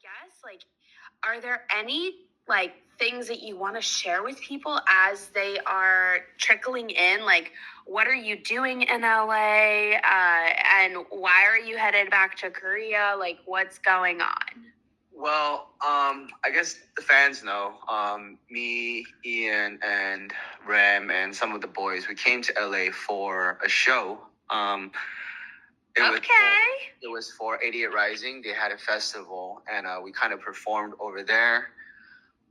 guess, like, are there any like things that you want to share with people as they are trickling in? Like, what are you doing in LA? And why are you headed back to Korea? Like, what's going on? Well, I guess the fans know. Me, Ian, and Rem, and some of the boys, we came to LA for a show. It was for 88 Rising. They had a festival, and we kind of performed over there.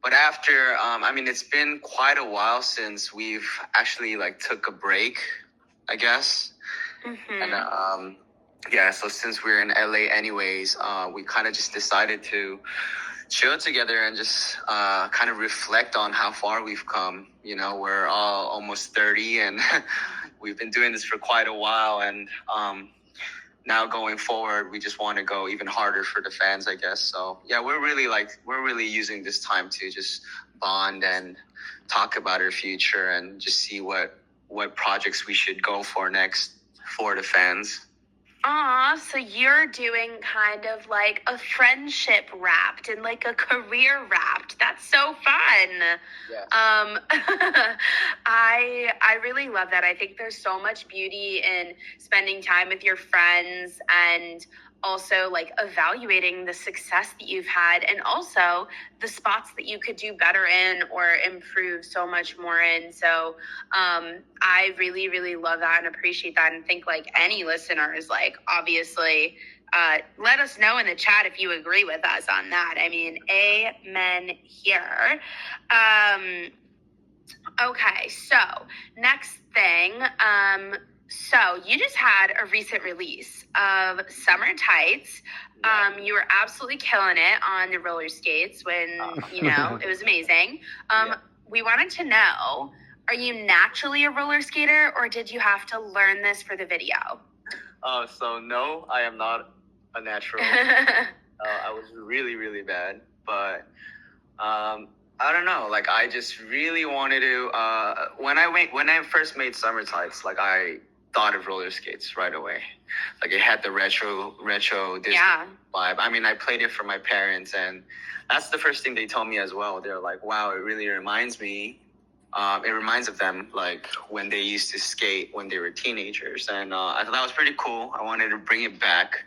But after, it's been quite a while since we've actually like took a break, I guess. Mm-hmm. And so since we're in LA anyways, we kind of just decided to chill together and just kind of reflect on how far we've come. You know, we're all almost 30 and we've been doing this for quite a while. And now going forward, we just want to go even harder for the fans, I guess. So yeah, we're really using this time to just bond and talk about our future and just see what projects we should go for next for the fans. So you're doing kind of like a friendship wrapped and like a career wrapped. That's so fun. Yes. I really love that. I think there's so much beauty in spending time with your friends and also like evaluating the success that you've had and also the spots that you could do better in or improve so much more in. So I really, really love that and appreciate that and think like any listeners, like obviously let us know in the chat if you agree with us on that. I mean, amen here. Okay, so next thing, so you just had a recent release of Summer Tights. You were absolutely killing it on the roller skates when, it was amazing. We wanted to know, are you naturally a roller skater or did you have to learn this for the video? So no, I am not a natural. I was really, really bad, but I don't know. Like I just really wanted to. When I first made Summer Tights, like I thought of roller skates right away. Like it had the retro Disney vibe. I mean, I played it for my parents, and that's the first thing they told me as well. They're like, "Wow, it really reminds me." It reminds of them like when they used to skate when they were teenagers, and I thought that was pretty cool. I wanted to bring it back.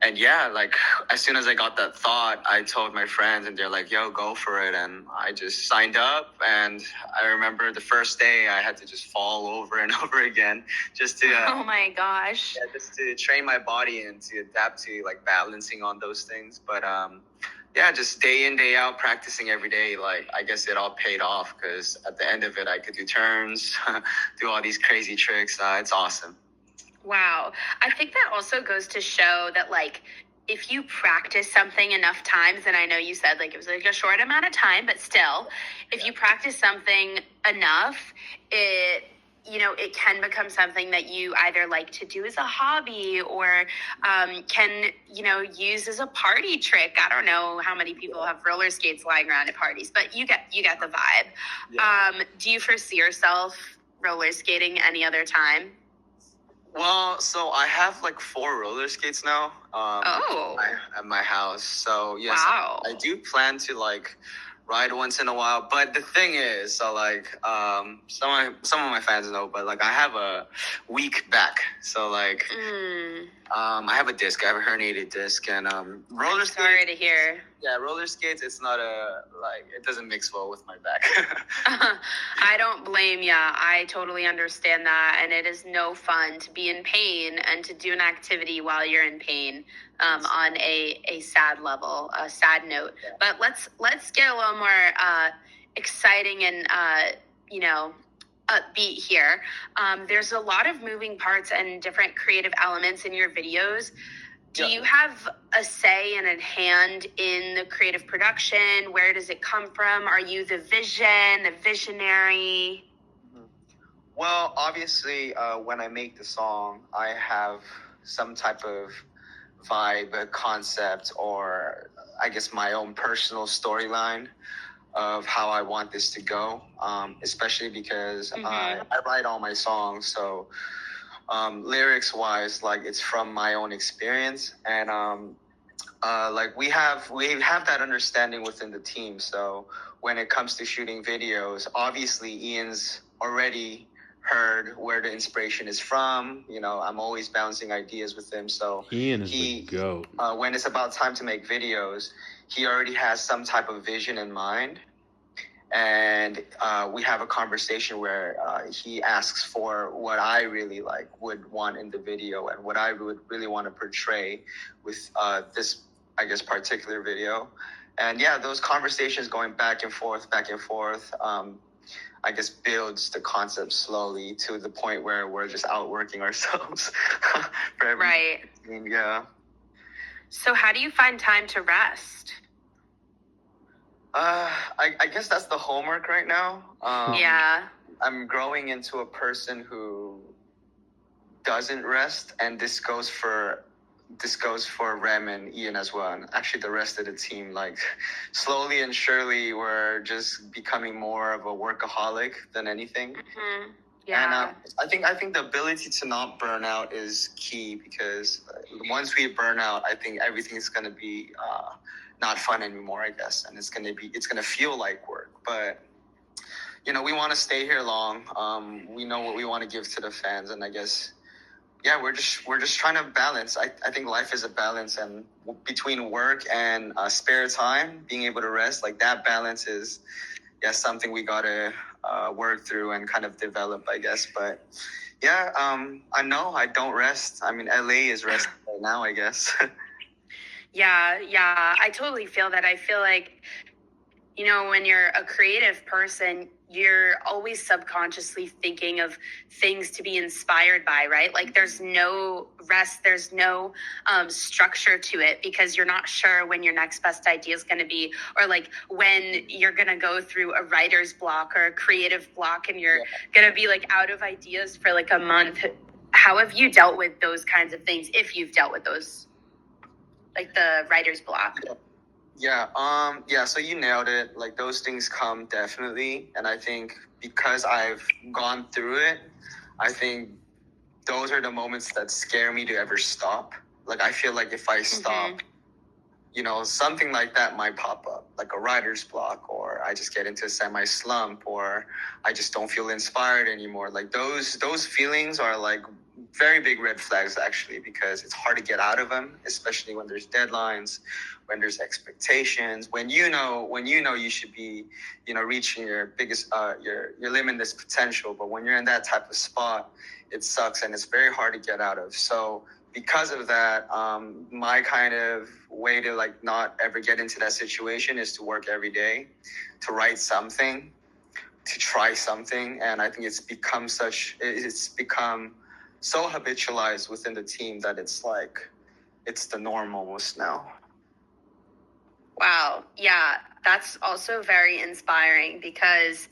And yeah, like as soon as I got that thought, I told my friends and they're like, yo, go for it. And I just signed up. And I remember the first day I had to just fall over and over again just to, oh my gosh. Yeah, just to train my body and to adapt to like balancing on those things. But yeah, just day in, day out, practicing every day. Like I guess it all paid off because at the end of it, I could do turns, do all these crazy tricks. It's awesome. Wow. I think that also goes to show that, like, if you practice something enough times, and I know you said, like, it was, like, a short amount of time, but still, if you practice something enough, it can become something that you either like to do as a hobby or can, use as a party trick. I don't know how many people have roller skates lying around at parties, but you get the vibe. Yeah. Do you foresee yourself roller skating any other time? Well, so I have like 4 roller skates now at my house. So yes, wow. I do plan to like ride once in a while. But the thing is, so like some of my fans know, but like I have a weak back. So like I have a disc. I have a herniated disc, and roller skates. Sorry to hear. Yeah, roller skates. It's not it doesn't mix well with my back. I don't blame ya. I totally understand that, and it is no fun to be in pain and to do an activity while you're in pain. On a sad level, a sad note. Yeah. But let's get a little more exciting and upbeat here. There's a lot of moving parts and different creative elements in your videos. Do you have a say and a hand in the creative production? Where does it come from? Are you the visionary? Well, obviously, when I make the song, I have some type of vibe, a concept, or I guess my own personal storyline of how I want this to go, especially because I write all my songs, so lyrics wise, like it's from my own experience, and like we have that understanding within the team. So when it comes to shooting videos, obviously Ian's already heard where the inspiration is from. You know, I'm always bouncing ideas with him. So Ian is the GOAT. When it's about time to make videos, he already has some type of vision in mind. And we have a conversation where he asks for what I really like would want in the video and what I would really want to portray with this, I guess, particular video. And yeah, those conversations going back and forth, I guess builds the concept slowly to the point where we're just outworking ourselves. For every Right. scene, yeah. So how do you find time to rest? I guess that's the homework right now. Yeah. I'm growing into a person who doesn't rest, and this goes for Rem and Ian as well, and actually the rest of the team. Like slowly and surely, we're just becoming more of a workaholic than anything. Mm-hmm. Yeah. And I think the ability to not burn out is key, because once we burn out, I think everything's gonna be not fun anymore, I guess, and it's gonna feel like work. But you know, we want to stay here long. We know what we want to give to the fans, and I guess, yeah, we're just trying to balance. I think life is a balance, and between work and spare time, being able to rest, like that balance is, yeah, something we gotta work through and kind of develop, I guess. But yeah, I know I don't rest. I mean, LA is resting right now, I guess. Yeah, I totally feel that. I feel like, you know, when you're a creative person, you're always subconsciously thinking of things to be inspired by, right? Like there's no rest, there's no structure to it, because you're not sure when your next best idea is going to be, or like when you're going to go through a writer's block or a creative block, and you're going to be like out of ideas for like a month. How have you dealt with those kinds of things, if you've dealt with those, like the writer's block? Yeah, so you nailed it. Like those things come definitely. And I think because I've gone through it, I think those are the moments that scare me to ever stop. Like I feel like if I stop, you know, something like that might pop up, like a writer's block, or I just get into a semi slump, or I just don't feel inspired anymore. Like those feelings are like very big red flags, actually, because it's hard to get out of them, especially when there's deadlines, when there's expectations, when you know you should be, you know, reaching your biggest your limitless potential. But when you're in that type of spot, it sucks, and it's very hard to get out of. So because of that, my kind of way to like not ever get into that situation is to work every day, to write something, to try something. And I think it's become so habitualized within the team that it's like, it's the norm almost now. Wow. Yeah, that's also very inspiring, because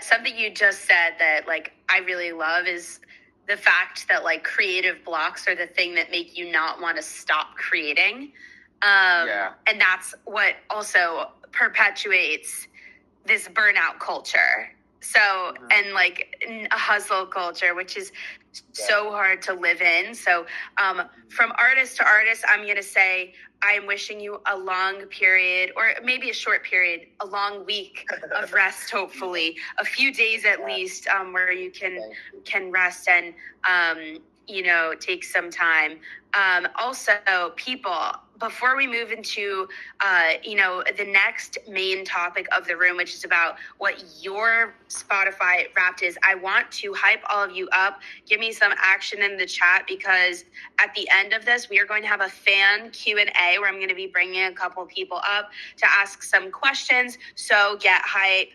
something you just said that like I really love is the fact that like creative blocks are the thing that make you not want to stop creating. And that's what also perpetuates this burnout culture. So, and like a hustle culture, which is so hard to live in. So from artist to artist, I'm going to say I'm wishing you a long period, or maybe a short period, a long week of rest, hopefully, a few days at least, where you can rest and, you know, take some time. Also, people, before we move into, you know, the next main topic of the room, which is about what your Spotify Wrapped is, I want to hype all of you up. Give me some action in the chat, because at the end of this, we are going to have a fan Q&A where I'm going to be bringing a couple people up to ask some questions. So get hype,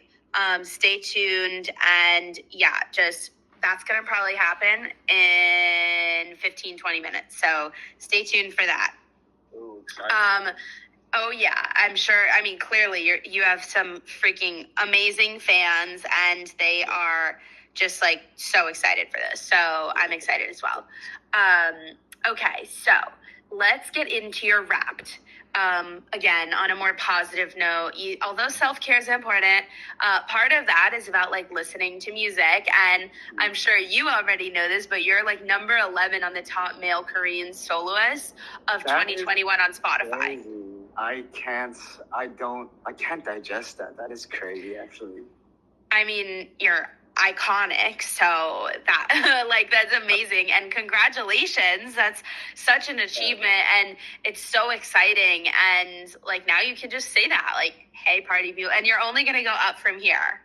stay tuned, and yeah, just that's going to probably happen in 15-20 minutes. So stay tuned for that. Ooh, Oh yeah, I'm sure. I mean, clearly you have some freaking amazing fans, and they are just like so excited for this. So I'm excited as well. Okay, so let's get into your Wrapped. again, on a more positive note, although self-care is important, part of that is about like listening to music. And I'm sure you already know this, but you're like number 11 on the top male Korean soloists of 2021 on Spotify. Crazy. I can't digest that. That is crazy, actually. I mean, you're iconic, so that like that's amazing, and congratulations. That's such an achievement, and it's so exciting. And like now you can just say that, like, hey, party people, and you're only gonna go up from here.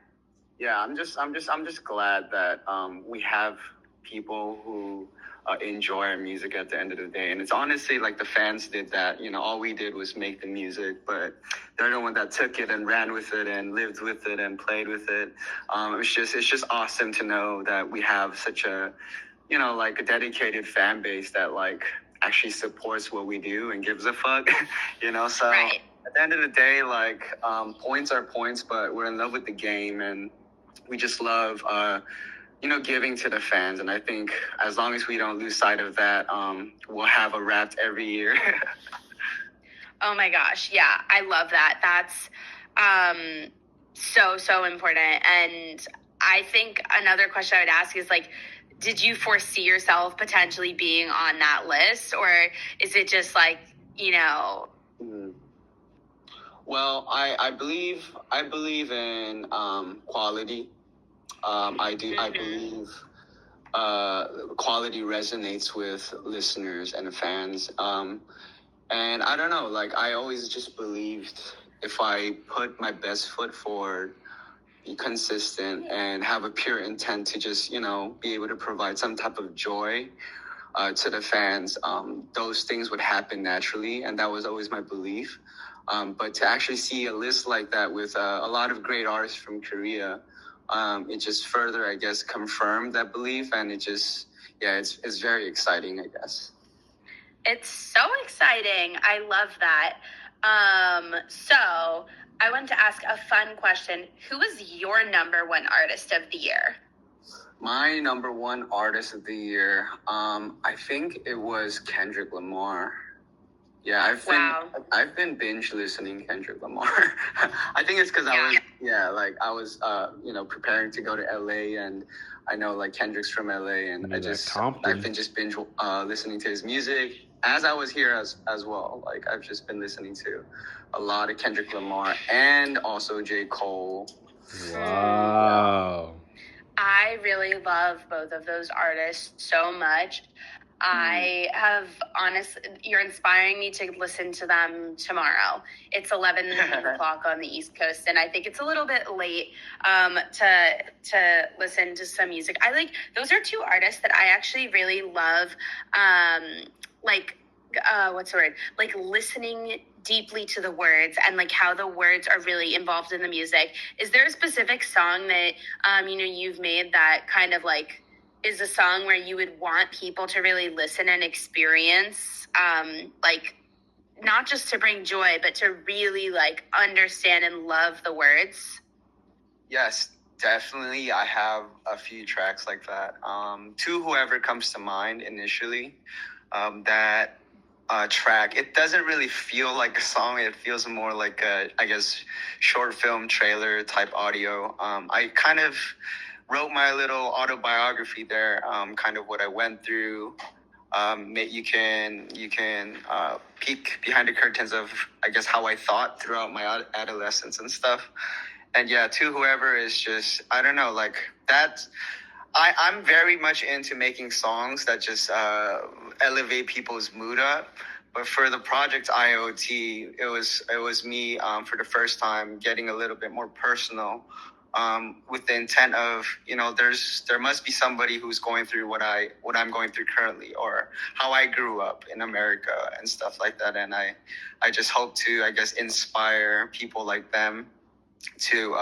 Yeah, I'm just glad that we have people who enjoy our music at the end of the day. And it's honestly like the fans did that. You know, all we did was make the music, but they're the one that took it and ran with it and lived with it and played with it. It's just awesome to know that we have such a, you know, like a dedicated fan base that like actually supports what we do and gives a fuck. You know, so Right. At the end of the day, like points are points, but we're in love with the game, and we just love you know, giving to the fans. And I think as long as we don't lose sight of that, we'll have a Wrapped every year. Oh my gosh, yeah, I love that. That's so important. And I think another question I would ask is like, did you foresee yourself potentially being on that list, or is it just like, you know? Well, I believe in quality. I believe quality resonates with listeners and fans. And I don't know, like I always just believed if I put my best foot forward, be consistent, and have a pure intent to just, you know, be able to provide some type of joy to the fans, those things would happen naturally. And that was always my belief. But to actually see a list like that with a lot of great artists from Korea, it just further, I guess, confirmed that belief. And it just, yeah, it's very exciting, I guess. It's so exciting. I love that. So I want to ask a fun question. Who was your number one artist of the year? My number one artist of the year, I think it was Kendrick Lamar. Yeah, I've been binge listening Kendrick Lamar. I think it's because I was you know, preparing to go to LA, and I know like Kendrick's from LA, and I've been just binge listening to his music as I was here as well. Like I've just been listening to a lot of Kendrick Lamar and also J. Cole. Wow. I really love both of those artists so much. I have you're inspiring me to listen to them tomorrow. It's 11 o'clock on the East Coast, and I think it's a little bit late to listen to some music. Those are two artists that I actually really love, what's the word? Like listening deeply to the words and like how the words are really involved in the music. Is there a specific song that, you know, you've made that kind of like is a song where you would want people to really listen and experience, like not just to bring joy, but to really like understand and love the words? Yes, definitely. I have a few tracks like that. To Whoever comes to mind initially. That track, it doesn't really feel like a song. It feels more like a, I guess, short film trailer type audio. I kind of wrote my little autobiography there, kind of what I went through. You can peek behind the curtains of, I guess, how I thought throughout my adolescence and stuff. And yeah, To Whoever is just, I don't know, like that. I'm very much into making songs that just elevate people's mood up. But for the project IoT, it was me for the first time getting a little bit more personal, with the intent of, you know, there must be somebody who's going through what I'm going through currently, or how I grew up in America and stuff like that. And I just hope to, I guess, inspire people like them to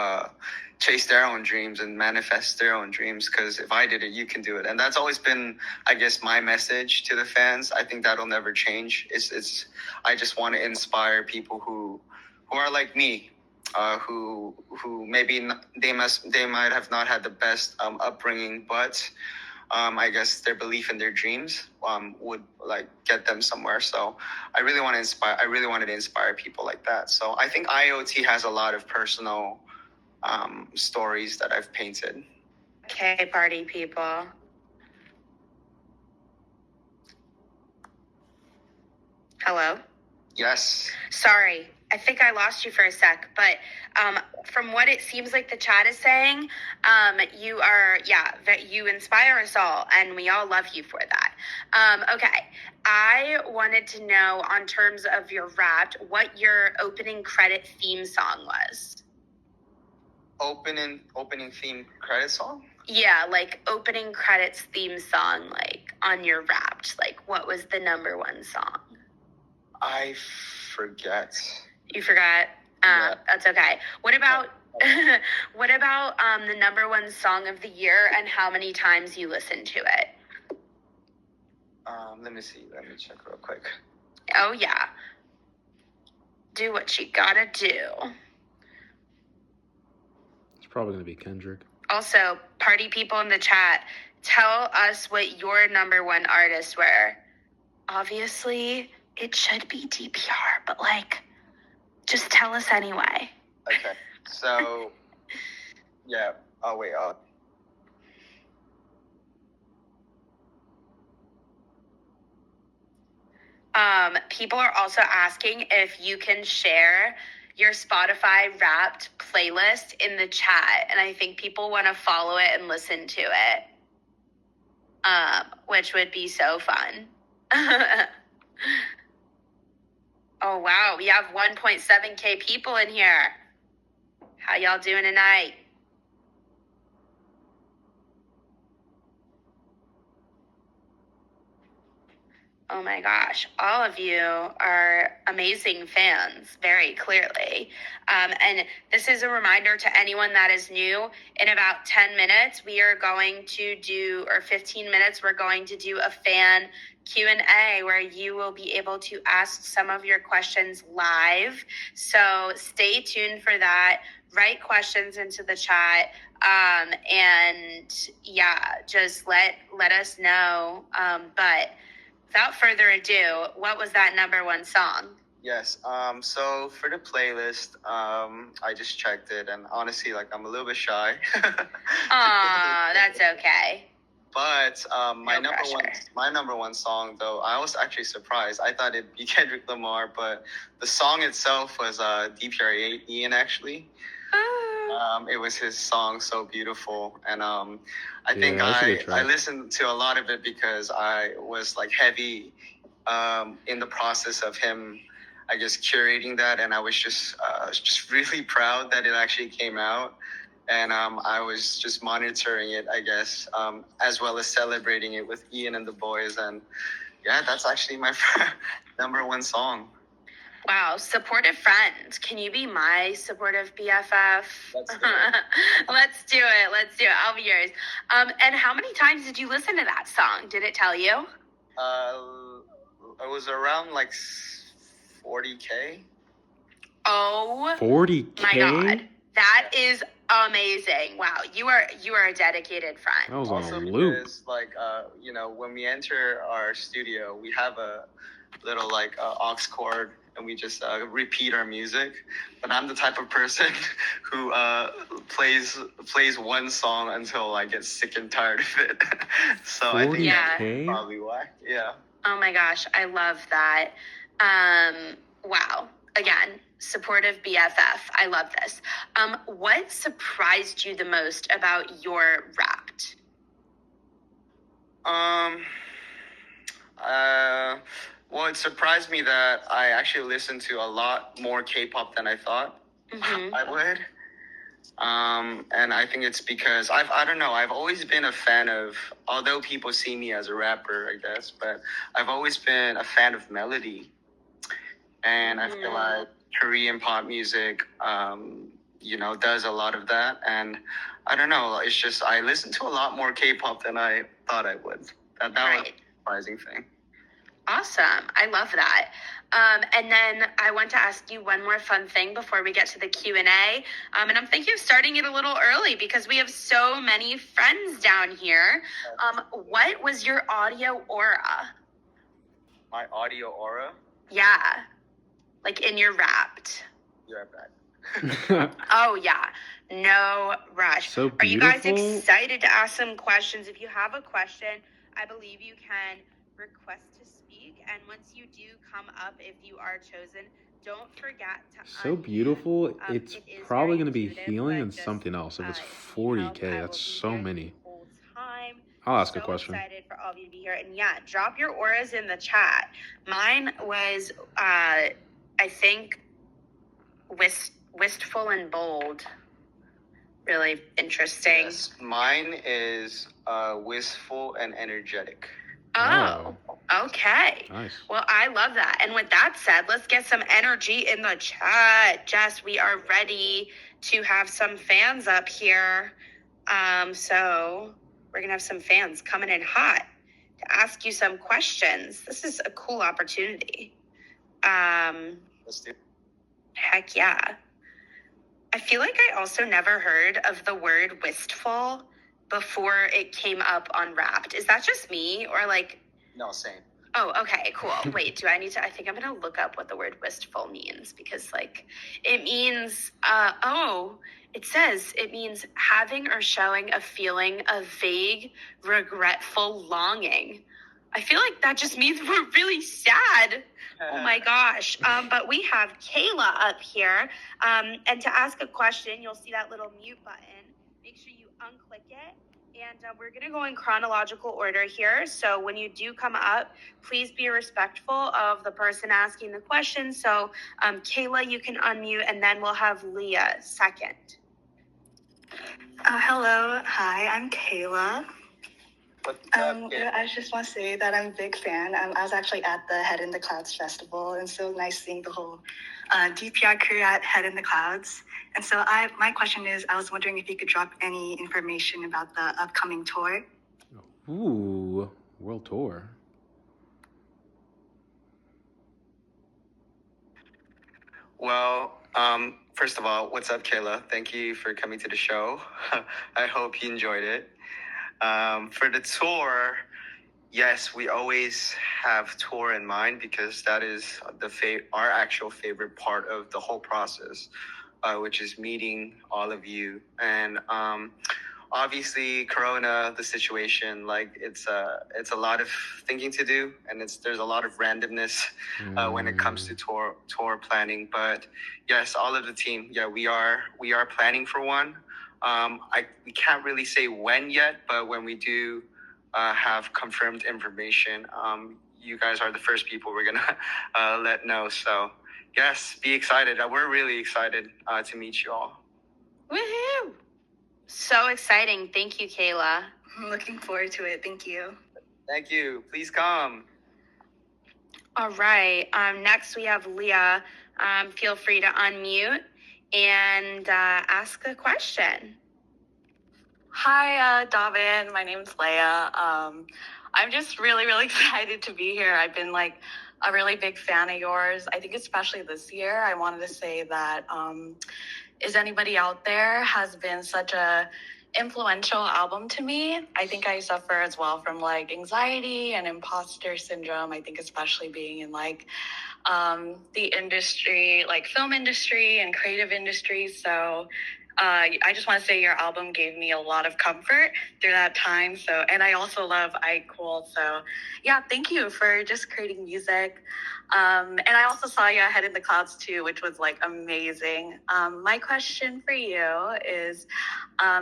chase their own dreams and manifest their own dreams, because if I did it, you can do it. And that's always been, I guess, my message to the fans. I think that'll never change. It's I just want to inspire people who are like me, who maybe they might have not had the best upbringing, but I guess their belief in their dreams would like get them somewhere. So I really want to inspire. I really wanted to inspire people like that. So I think IoT has a lot of personal stories that I've painted. Okay, party people. Hello? Yes. Sorry, I think I lost you for a sec, but from what it seems like the chat is saying, you inspire us all, and we all love you for that. Okay, I wanted to know, on terms of your Wrapped, what your opening credit theme song was. Opening theme credit song? Yeah, like opening credits theme song, like on your Wrapped. Like, what was the number one song? I forget. You forgot? Yeah. That's okay. What about the number one song of the year and how many times you listened to it? Let me see. Let me check real quick. Oh yeah. Do what you gotta do. It's probably gonna be Kendrick. Also, party people in the chat, tell us what your number one artists were. Obviously, it should be DPR, but like, just tell us anyway. Okay. So, yeah. Oh, wait. People are also asking if you can share your Spotify Wrapped playlist in the chat, and I think people want to follow it and listen to it, which would be so fun. Oh, wow. We have 1.7K people in here. How y'all doing tonight? Oh my gosh, all of you are amazing fans, very clearly. And this is a reminder to anyone that is new. In about 10 minutes, we are going to do, or 15 minutes, we're going to do a fan Q&A where you will be able to ask some of your questions live. So stay tuned for that. Write questions into the chat. And yeah, just let us know. But without further ado, what was that number one song? Yes. So for the playlist, I just checked it, and honestly, like, I'm a little bit shy. Aw, that's okay. But my No number one song, though, I was actually surprised. I thought it'd be Kendrick Lamar, but the song itself was DPR IAN, actually. It was his song, So Beautiful, and I think I listened to a lot of it because I was like heavy in the process of him, I guess, curating that, and I was just really proud that it actually came out, and I was just monitoring it, I guess, as well as celebrating it with Ian and the boys, and yeah, that's actually my number one song. Wow, supportive friend. Can you be my supportive BFF? Let's do it. Let's do it. I'll be yours. And how many times did you listen to that song? Did it tell you? It was around like 40K. Oh, 40K? my God. That is amazing. Wow, you are a dedicated friend. That was on Also a loop. because, like, when we enter our studio, we have a little like aux cord, and we just repeat our music. But I'm the type of person who plays one song until I get sick and tired of it. So I think that's probably why. Yeah. Oh my gosh, I love that. Wow. Again, supportive BFF. I love this. What surprised you the most about your Wrapped? Well, it surprised me that I actually listened to a lot more K-pop than I thought I would. And I think it's because I don't know, I've always been a fan of, although people see me as a rapper, I guess, but I've always been a fan of melody. And I feel like Korean pop music, does a lot of that. And I don't know, it's just, I listen to a lot more K-pop than I thought I would. That was a surprising thing. Awesome. I love that. And then I want to ask you one more fun thing before we get to the Q&A. And I'm thinking of starting it a little early because we have so many friends down here. What was your audio aura? My audio aura? Yeah. Like in your Wrapped. You're back. Oh, yeah. No rush. So Are you guys beautiful. excited to ask some questions? If you have a question, I believe you can request to speak. And once you do come up, if you are chosen, don't forget to So unmute. beautiful. It's It is probably very going to be intuitive, healing but and just, something else. If it's if you need help, 40K, I will that's be so here many. the whole time. I'll ask a So question. excited for all of you to be here. And yeah, drop your auras in the chat. Mine was, I think, wistful and bold. Really interesting. Yes, mine is wistful and energetic. Oh, okay. Nice. Well, I love that. And with that said, let's get some energy in the chat. Jess, we are ready to have some fans up here. So we're gonna have some fans coming in hot to ask you some questions. This is a cool opportunity. Let's do it. Heck yeah. I feel like I also never heard of the word wistful before it came up on Wrapped. Is that just me or like? No, same. Oh, okay, cool. Wait, do I need to? I think I'm going to look up what the word wistful means because like it means, it says it means having or showing a feeling of vague, regretful longing. I feel like that just means we're really sad. Oh my gosh. But we have Kayla up here. And to ask a question, you'll see that little mute button. Make sure you unclick it. And we're going to go in chronological order here. So when you do come up, please be respectful of the person asking the question. So Kayla, you can unmute, and then we'll have Leah second. Hello. Hi, I'm Kayla. What's up, kid? I just want to say that I'm a big fan. I was actually at the Head in the Clouds festival, and so nice seeing the whole DPR crew at Head in the Clouds. And so my question is, I was wondering if you could drop any information about the upcoming tour. Ooh, world tour. Well, first of all, what's up, Kayla? Thank you for coming to the show. I hope you enjoyed it. For the tour, yes, we always have tour in mind because that is our actual favorite part of the whole process, which is meeting all of you. And obviously, Corona, the situation, like it's a lot of thinking to do, and there's a lot of randomness when it comes to tour planning. But yes, all of the team, yeah, we are planning for one. We can't really say when yet, but when we do have confirmed information, you guys are the first people we're gonna let know. So yes, be excited. We're really excited to meet you all. Woohoo! So exciting. Thank you, Kayla. I'm looking forward to it. Thank you. Thank you. Please come. All right. Next, we have Leah. Feel free to unmute and ask a question. Hi, Davin. My name's Leia. I'm just really, really excited to be here. I've been like a really big fan of yours. I think especially this year, I wanted to say that Is Anybody Out There has been such a influential album to me. I think I suffer as well from like anxiety and imposter syndrome. I think especially being in like the industry, like film industry and creative industry. So I just want to say your album gave me a lot of comfort through that time. So, and I also love iCool. So yeah, thank you for just creating music. And I also saw you at Head in the Clouds too, which was like amazing. My question for you is, I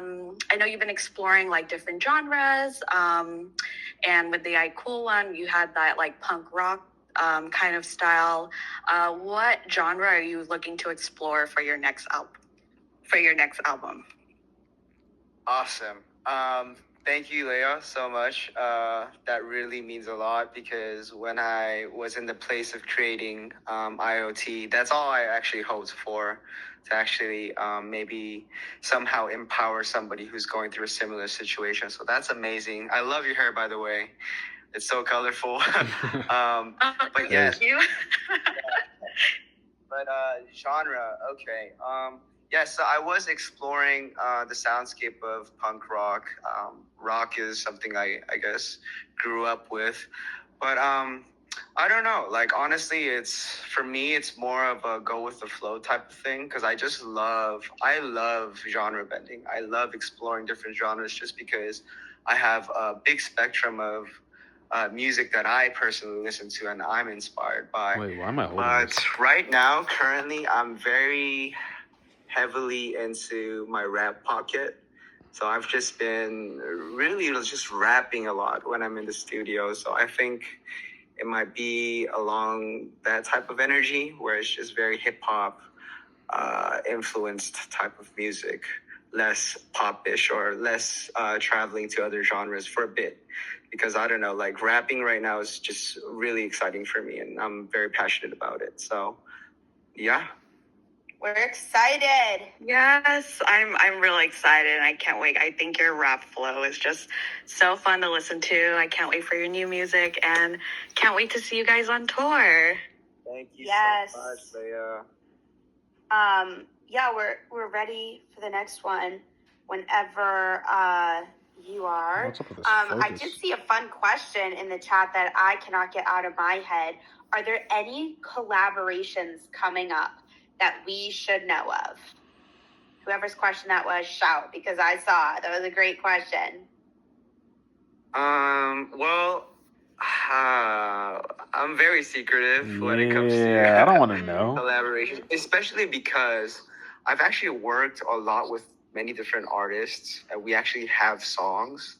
know you've been exploring like different genres. And with the iCool one, you had that like punk rock kind of style. What genre are you looking to explore for your next album? Awesome. Thank you, Leah, so much. That really means a lot because when I was in the place of creating IoT, that's all I actually hoped for, to actually maybe somehow empower somebody who's going through a similar situation. So that's amazing. I love your hair, by the way. It's so colorful. But Thank yeah, you. but genre, okay. Yeah, so I was exploring the soundscape of punk rock. Rock is something I guess grew up with, but I don't know. Like honestly, for me, it's more of a go with the flow type of thing because I love genre bending. I love exploring different genres just because I have a big spectrum of music that I personally listen to and I'm inspired by. Wait, why am I holding But this? right now, currently, I'm very heavily into my rap pocket. So I've just been really just rapping a lot when I'm in the studio. So I think it might be along that type of energy where it's just very hip hop influenced type of music, less popish or less traveling to other genres for a bit. Because I don't know, like rapping right now is just really exciting for me and I'm very passionate about it. So yeah. We're excited. Yes, I'm really excited and I can't wait. I think your rap flow is just so fun to listen to. I can't wait for your new music and can't wait to see you guys on tour. Thank you Yes. so much, Leia. Yeah, we're ready for the next one whenever you are. What's up with this I focus? did see a fun question in the chat that I cannot get out of my head. Are there any collaborations coming up that we should know of? Whoever's question that was, shout, because I saw it. That was a great question. Well, I'm very secretive when it comes to Yeah, I don't want to know. collaboration, especially because I've actually worked a lot with many different artists, and we actually have songs.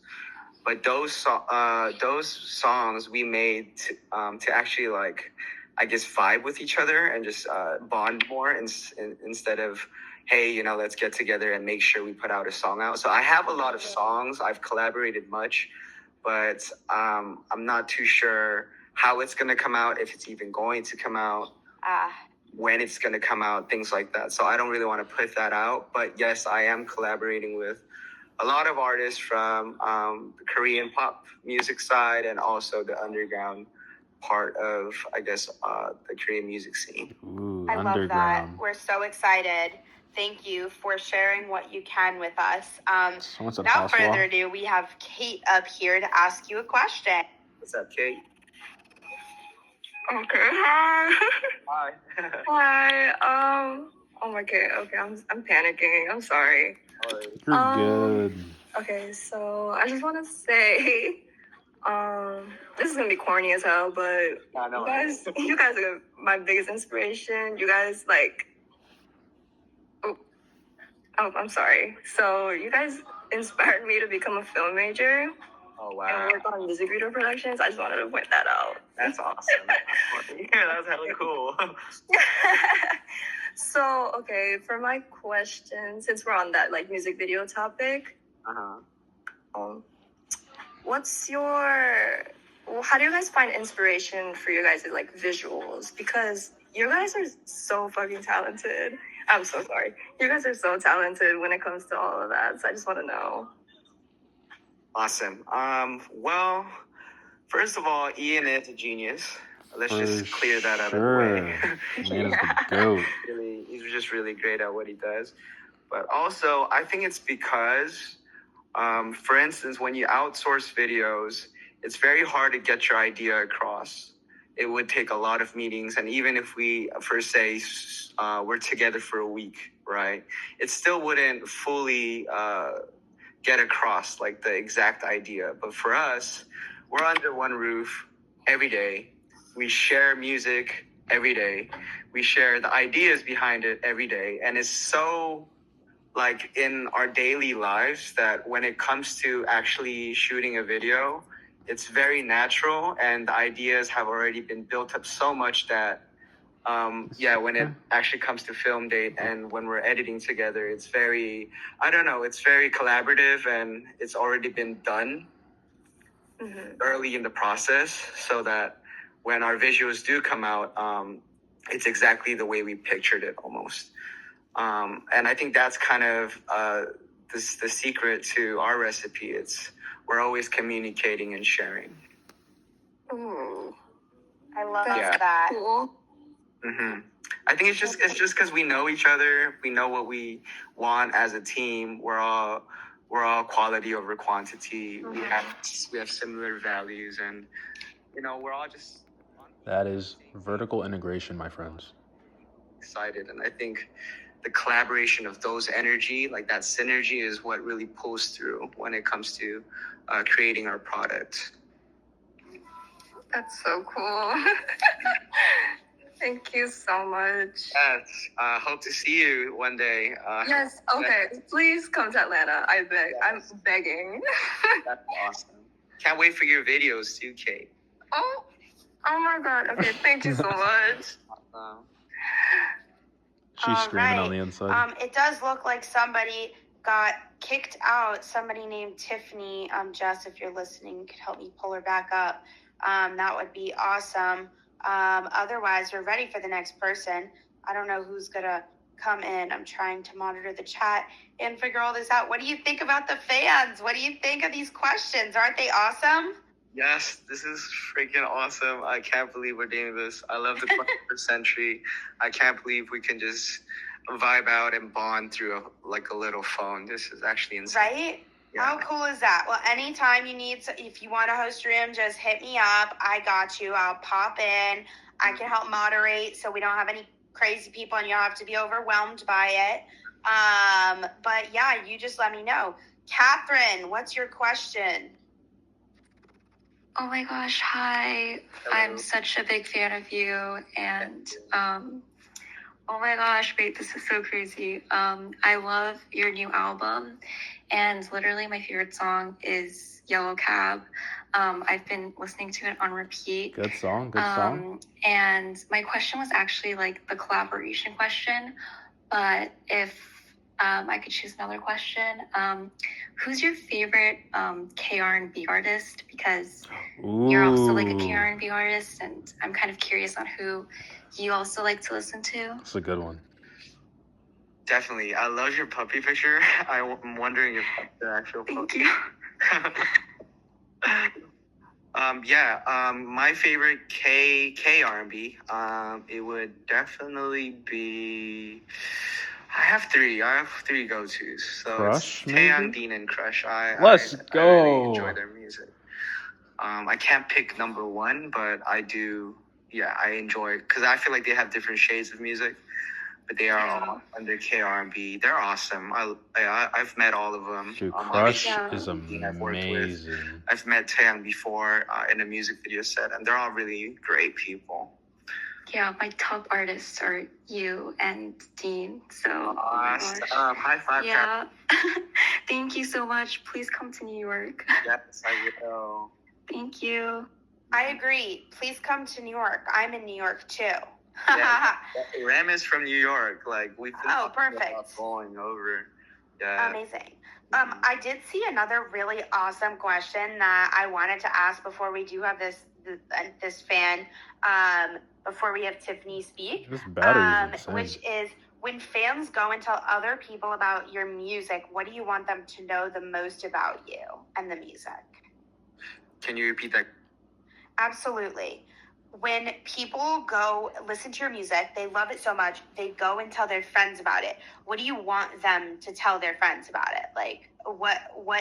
But those songs we made to actually like, I guess, vibe with each other and just bond more instead of, hey, you know, let's get together and make sure we put out a song out. So I have a lot of songs. I've collaborated much, but I'm not too sure how it's going to come out, if it's even going to come out, when it's going to come out, things like that. So I don't really want to put that out. But yes, I am collaborating with a lot of artists from the Korean pop music side and also the underground part of, I guess, the Korean music scene. Ooh, I love that. underground. We're so excited. Thank you for sharing what you can with us. Someone said Without house wall. further ado, we have Kate up here to ask you a question. What's up, Kate? Okay, hi. Hi. Hi. Oh my god. Okay, I'm panicking. I'm sorry. You're good. Okay, so I just want to say, this is gonna be corny as hell, but you guys are my biggest inspiration. You guys I'm sorry. So you guys inspired me to become a film major Oh, and wow. work on music video productions. I just wanted to point that out. That's awesome. Yeah, that was hella cool. So, okay, for my question, since we're on that like music video topic, Uh-huh. how do you guys find inspiration for your guys' like visuals? Because you guys are so fucking talented. I'm so sorry. You guys are so talented when it comes to all of that. So I just want to know. Awesome. Well, first of all, Ian is a genius. Let's just clear that out of the way. Ian is the GOAT. He's just really great at what he does. But also, I think it's because, for instance, when you outsource videos, it's very hard to get your idea across. It would take a lot of meetings. And even if we, for say, we're together for a week, right? It still wouldn't fully get across like the exact idea. But for us, we're under one roof every day. We share music every day. We share the ideas behind it every day. And it's so like in our daily lives that when it comes to actually shooting a video, it's very natural and the ideas have already been built up so much that when it actually comes to film date and when we're editing together, it's very, it's very collaborative and it's already been done early in the process so that when our visuals do come out, it's exactly the way we pictured it almost. And I think that's kind of the secret to our recipe. We're always communicating and sharing. Ooh, I love that's that. cool. I think it's just because we know each other, we know what we want as a team. We're all quality over quantity. We have similar values, and we're all just That is vertical integration, my friends. excited. And I think the collaboration of those energy, like that synergy, is what really pulls through when it comes to creating our product. That's so cool. Thank you so much. Yes, hope to see you one day. Yes, okay. Please come to Atlanta. I beg. I'm begging. That's awesome. Can't wait for your videos too, Kate. Oh my God. Okay, thank you so much. She's screaming on the inside. It does look like somebody got kicked out. Somebody named Tiffany. Jess, if you're listening, could help me pull her back up. That would be awesome. Otherwise, we're ready for the next person. I don't know who's gonna come in. I'm trying to monitor the chat and figure all this out. What do you think about the fans? What do you think of these questions? Aren't they awesome? Yes, this is freaking awesome. I can't believe we're doing this. I love the 21st century. I can't believe we can just vibe out and bond through a little phone. This is actually insane. Right? Yeah. How cool is that? Well, anytime you need, if you want to host a room, just hit me up. I got you. I'll pop in. I can help moderate so we don't have any crazy people and you don't have to be overwhelmed by it. But yeah, you just let me know. Catherine, what's your question? Oh my gosh, hi. Hello. I'm such a big fan of you. And oh my gosh, wait, this is so crazy. I love your new album. And literally my favorite song is Yellow Cab. I've been listening to it on repeat. Good song, good song. And my question was actually like the collaboration question. But if I could choose another question, who's your favorite K-R&B artist? Because you're also like a K-R&B artist, and I'm kind of curious on who you also like to listen to. That's a good one. Definitely. I love your puppy picture. I'm wondering if that's the actual puppy. Thank you. My favorite K R&B, it would definitely be. I have three go-tos. So Crush, it's maybe? Taeyang, Dean, and Crush. Let's I go. really enjoy their music. I can't pick number one, but I do. Yeah, I enjoy because I feel like they have different shades of music, but they are all under K-R&B. They're awesome. I've met all of them. Dude, Crush Yeah. is I've worked with. amazing. I've met Taeyang before in a music video set, and they're all really great people. Yeah, my top artists are you and Dean. So, oh my gosh. High five. Yeah. Thank you so much. Please come to New York. Yes, I will. Thank you. I agree. Please come to New York. I'm in New York too. Yeah, Ram is from New York. Like we've been Oh, talking perfect. about going over. Yeah. Amazing. I did see another really awesome question that I wanted to ask before we do have this fan, before we have Tiffany speak. This battery is insane. Which is, when fans go and tell other people about your music, what do you want them to know the most about you and the music? Can you repeat that? Absolutely. When people go listen to your music, they love it so much, they go and tell their friends about it. What do you want them to tell their friends about it? Like,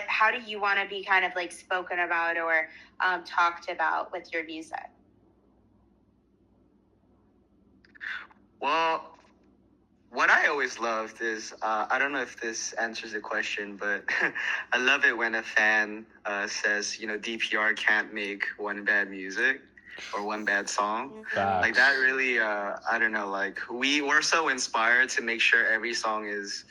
how do you want to be kind of like spoken about or talked about with your music? Well, what I always loved is, I don't know if this answers the question, but I love it when a fan says, DPR can't make one bad music or one bad song. Facts. Like that really, I don't know, like we're so inspired to make sure every song is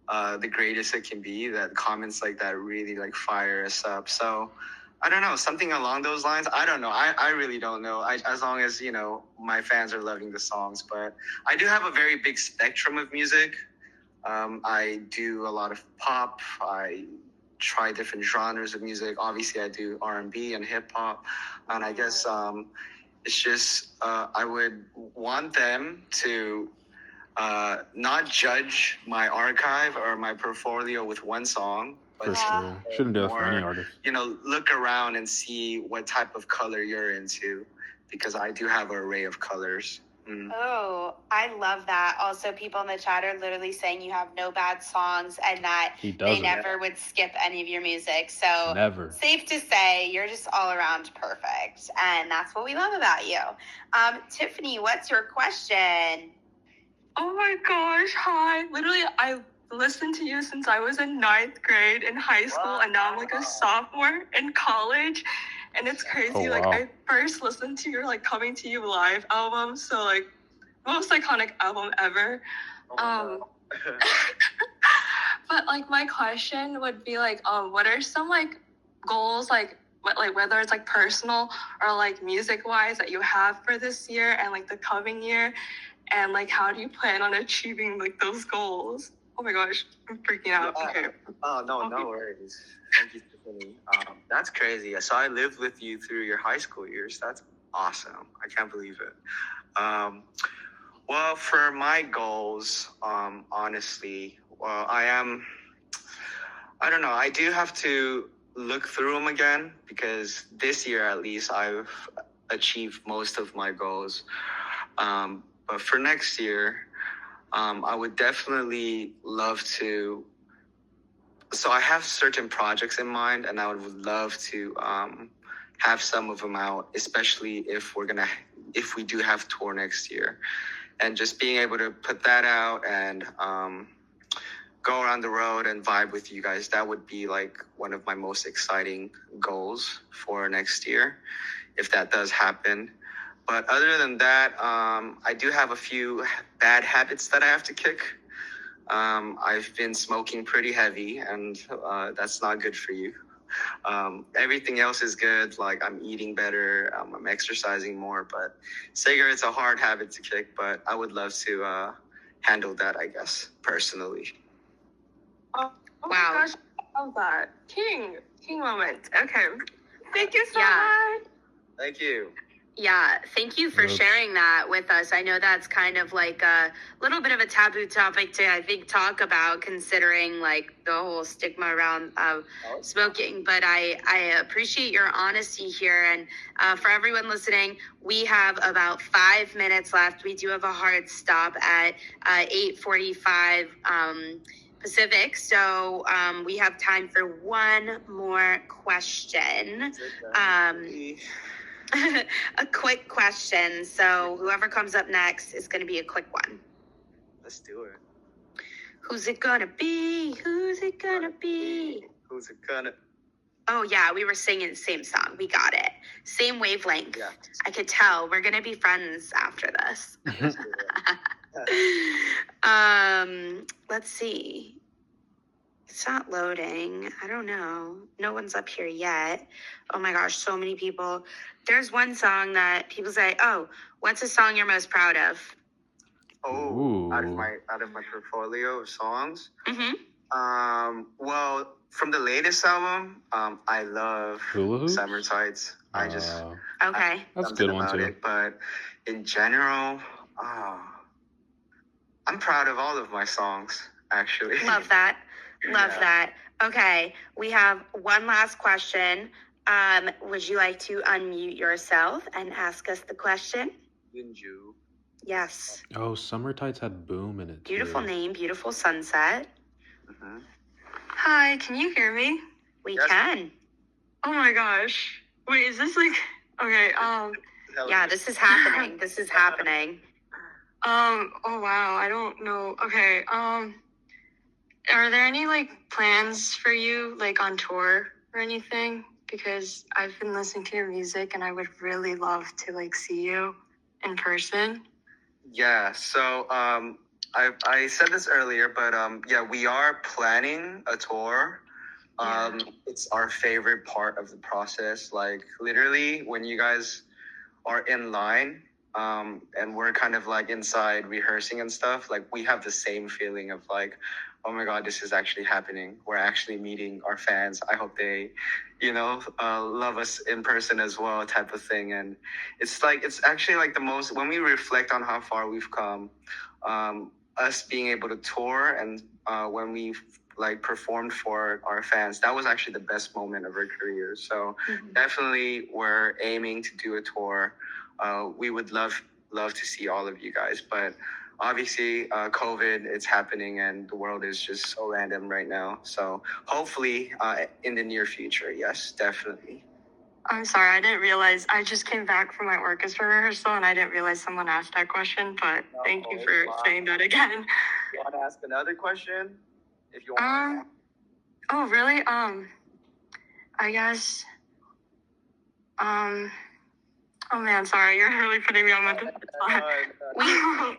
the greatest it can be, that comments like that really like fire us up. So I don't know, something along those lines. I don't know. I really don't know. As long as, my fans are loving the songs. But I do have a very big spectrum of music. I do a lot of pop. I try different genres of music. Obviously, I do R&B and hip hop. And I guess it's just I would want them to not judge my archive or my portfolio with one song, but For sure. Shouldn't do that for any artist. look around and see what type of color you're into, because I do have an array of colors. Oh, I love that. Also, people in the chat are literally saying you have no bad songs and that He they doesn't. never would skip any of your music. So Never. safe to say you're just all around perfect. And that's what we love about you. Tiffany, what's your question? Oh my gosh, hi. Literally, I listened to you since I was in 9th grade in high school, and now I'm like a sophomore in college. And it's crazy. Oh, Like, wow. I first listened to your like Coming to You Live album, so like most iconic album ever. But like my question would be like, what are some like goals, like whether it's like personal or like music wise that you have for this year and like the coming year, and like how do you plan on achieving like those goals? Oh my gosh, I'm freaking out. Okay. Oh, no worries. Thank you, Tiffany. That's crazy. So I lived with you through your high school years. That's awesome. I can't believe it. Well, for my goals, honestly, I don't know. I do have to look through them again, because this year, at least, I've achieved most of my goals. But for next year, I would definitely love to. So I have certain projects in mind, and I would love to have some of them out, especially if we do have tour next year, and just being able to put that out and go around the road and vibe with you guys. That would be like one of my most exciting goals for next year, if that does happen. But other than that, I do have a few bad habits that I have to kick. I've been smoking pretty heavy, and that's not good for you. Everything else is good. Like, I'm eating better, I'm exercising more, but cigarettes are a hard habit to kick. But I would love to handle that, I guess, personally. Oh Wow. my gosh, I love that. King moment. Okay. Thank you so Yeah. much. Thank you. Yeah, thank you for Oops. sharing that with us. I know that's kind of like a little bit of a taboo topic to, I think, talk about, considering like the whole stigma around smoking. But I appreciate your honesty here. And for everyone listening, we have about 5 minutes left. We do have a hard stop at 8:45 Pacific. So we have time for one more question. A quick question. So whoever comes up next is going to be a quick one. Let's do it. Who's it gonna be? Who's it gonna be? Who's it gonna? Oh yeah, we were singing the same song. We got it. Same wavelength. Yeah. I could tell. We're gonna be friends after this. Let's do it. Let's see. It's not loading. I don't know. No one's up here yet. Oh my gosh, so many people. There's one song that people say, "Oh, what's a song you're most proud of?" Oh, out of Ooh. my portfolio of songs. Mm-hmm. Well, from the latest album, I love Hula Hoops? Summer Tides. I just Okay. That's a something good one about too. it. But in general, I'm proud of all of my songs, actually. Love that. Love Yeah. that. Okay, we have one last question. Would you like to unmute yourself and ask us the question? Yunju. Yes. Oh, Summer Tides had Boom in it too. Beautiful name, beautiful sunset. Mm-hmm. Hi, can you hear me? We Yes. can. Oh my gosh. Wait, is this like okay, Yeah, this is happening. This is happening. oh wow, I don't know. Okay, are there any like plans for you like on tour or anything? Because I've been listening to your music and I would really love to like see you in person. Yeah, so I said this earlier, but yeah, we are planning a tour. It's our favorite part of the process. Like, literally, when you guys are in line, and we're kind of like inside rehearsing and stuff, like, we have the same feeling of like, oh my God, this is actually happening. We're actually meeting our fans. I hope they, love us in person as well, type of thing. And it's actually like the most, when we reflect on how far we've come, us being able to tour and when we like performed for our fans, that was actually the best moment of our career. So definitely we're aiming to do a tour. We would love to see all of you guys, but obviously COVID, it's happening and the world is just so random right now. So hopefully in the near future, yes, definitely. I'm sorry, I didn't realize. I just came back from my orchestra rehearsal and I didn't realize someone asked that question, but thank you for saying that again. You want to ask another question? If you want. Oh, really? I guess, oh man, sorry, you're really putting me on my spot.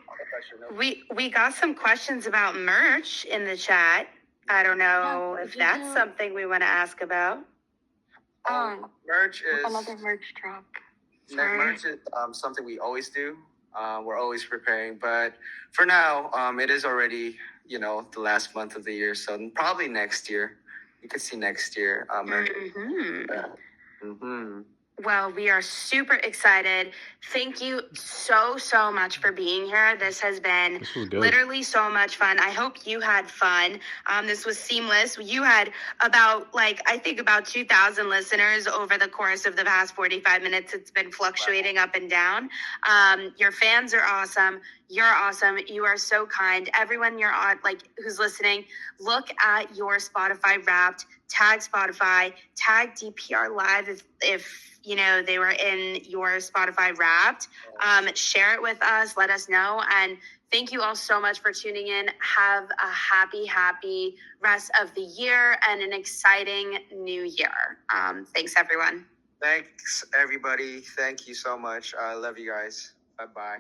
We got some questions about merch in the chat. I don't know if that's something we want to ask about. Merch is Another merch drop. merch is something we always do. We're always preparing, but for now, it is already the last month of the year, so probably next year. You can see next year. Merch. Well, we are super excited. Thank you so much for being here. This has been literally so much fun. I hope you had fun. This was seamless. You had about 2,000 listeners over the course of the past 45 minutes. It's been fluctuating up and down. Your fans are awesome. You're awesome. You are so kind. Everyone you're on, who's listening, look at your Spotify Wrapped. Tag Spotify. Tag DPR Live if they were in your Spotify Wrapped. Share it with us. Let us know. And thank you all so much for tuning in. Have a happy rest of the year and an exciting new year. Thanks, everyone. Thanks, everybody. Thank you so much. I love you guys. Bye-bye.